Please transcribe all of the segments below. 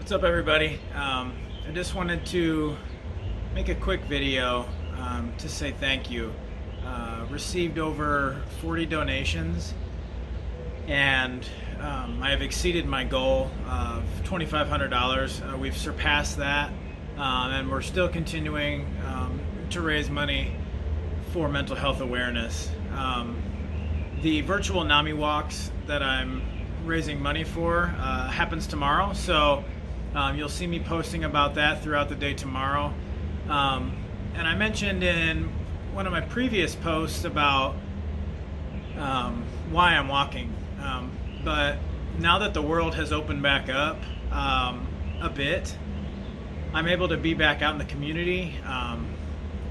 What's up, everybody? I just wanted to make a quick video to say thank you. Received over 40 donations, and I have exceeded my goal of $2,500. We've surpassed that, and we're still continuing to raise money for mental health awareness. The virtual NAMI walks that I'm raising money for happens tomorrow, so you'll see me posting about that throughout the day tomorrow. And I mentioned in one of my previous posts about why I'm walking, but now that the world has opened back up a bit, I'm able to be back out in the community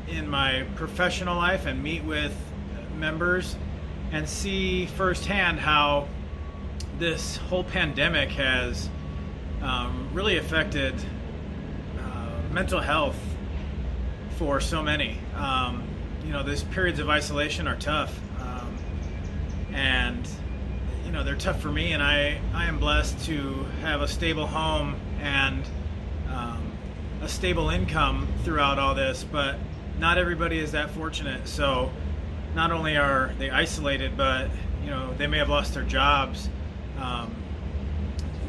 in my professional life and meet with members and see firsthand how this whole pandemic has really affected mental health for so many. These periods of isolation are tough, and they're tough for me, and I am blessed to have a stable home and a stable income throughout all this, but not everybody is that fortunate. So not only are they isolated, but they may have lost their jobs.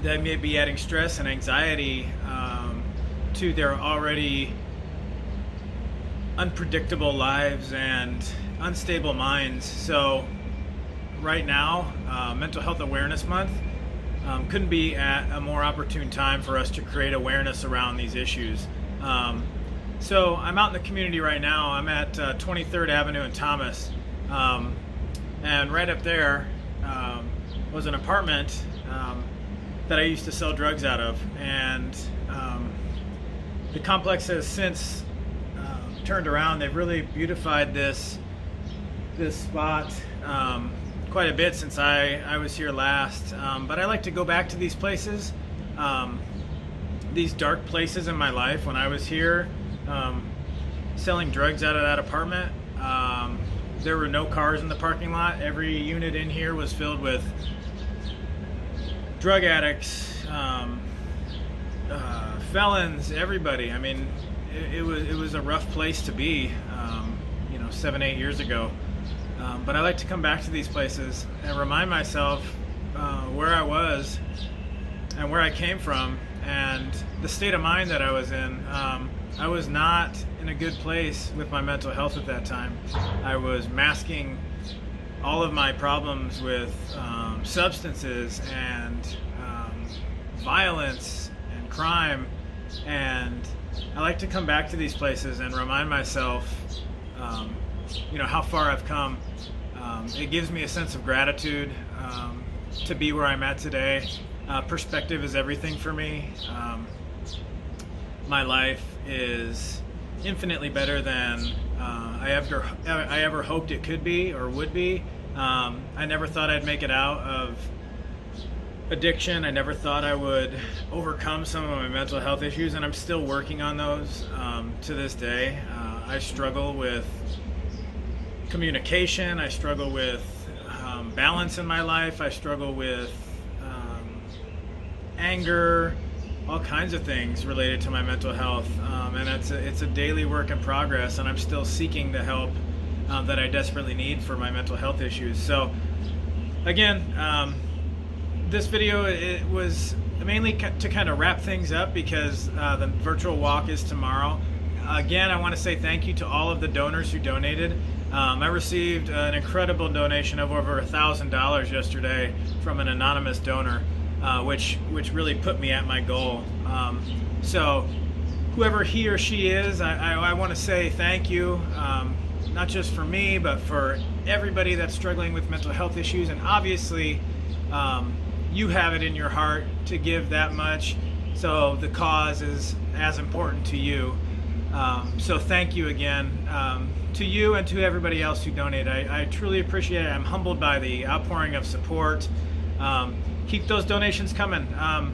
They may be adding stress and anxiety to their already unpredictable lives and unstable minds. So right now, Mental Health Awareness Month couldn't be at a more opportune time for us to create awareness around these issues. So I'm out in the community right now. I'm at 23rd Avenue in Thomas, and right up there was an apartment that I used to sell drugs out of, and the complex has since turned around. They've really beautified this spot quite a bit since I was here last, but I like to go back to these places, these dark places in my life. When I was here selling drugs out of that apartment, there were no cars in the parking lot. Every unit in here was filled with drug addicts, felons, everybody. I mean, it was a rough place to be, 7-8 years ago. But I like to come back to these places and remind myself where I was and where I came from and the state of mind that I was in. I was not in a good place with my mental health at that time. I was masking all of my problems with substances and violence and crime, and I like to come back to these places and remind myself how far I've come. It gives me a sense of gratitude to be where I'm at today. Perspective is everything for me. My life is infinitely better than I ever hoped it could be or would be. I never thought I'd make it out of addiction. I never thought I would overcome some of my mental health issues, and I'm still working on those to this day. I struggle with communication. I struggle with balance in my life. I struggle with anger, all kinds of things related to my mental health, and it's a daily work in progress, and I'm still seeking the help that I desperately need for my mental health issues. So again, this video, it was mainly to kind of wrap things up because the virtual walk is tomorrow. Again, I want to say thank you to all of the donors who donated. I received an incredible donation of over $1,000 yesterday from an anonymous donor, which really put me at my goal. So whoever he or she is, I want to say thank you, not just for me, but for everybody that's struggling with mental health issues. And obviously, you have it in your heart to give that much, so the cause is as important to you. So thank you again to you and to everybody else who donated. I truly appreciate it. I'm humbled by the outpouring of support. Keep those donations coming. I'm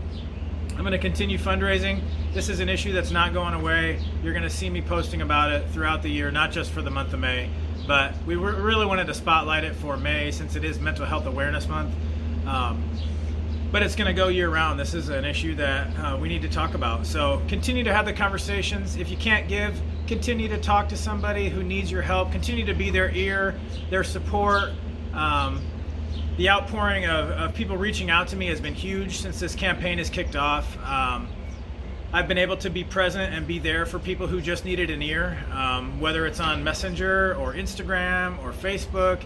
going to continue fundraising. This is an issue that's not going away. You're going to see me posting about it throughout the year, not just for the month of May, but we really wanted to spotlight it for May since it is Mental Health Awareness Month. but it's going to go year round. This is an issue that we need to talk about. So continue to have the conversations. If you can't give, continue to talk to somebody who needs your help. Continue to be their ear, their support. The outpouring of people reaching out to me has been huge since this campaign has kicked off. I've been able to be present and be there for people who just needed an ear, whether it's on Messenger or Instagram or Facebook.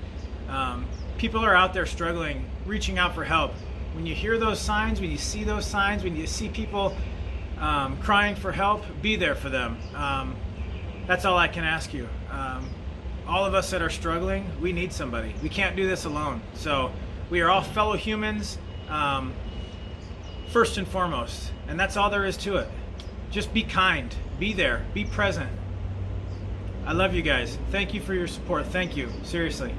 People are out there struggling, reaching out for help. When you hear those signs, when you see those signs, when you see people crying for help, be there for them. That's all I can ask you. All of us that are struggling, we need somebody. We can't do this alone. So we are all fellow humans, first and foremost. And that's all there is to it. Just be kind, be there, be present. I love you guys. Thank you for your support. Thank you, seriously.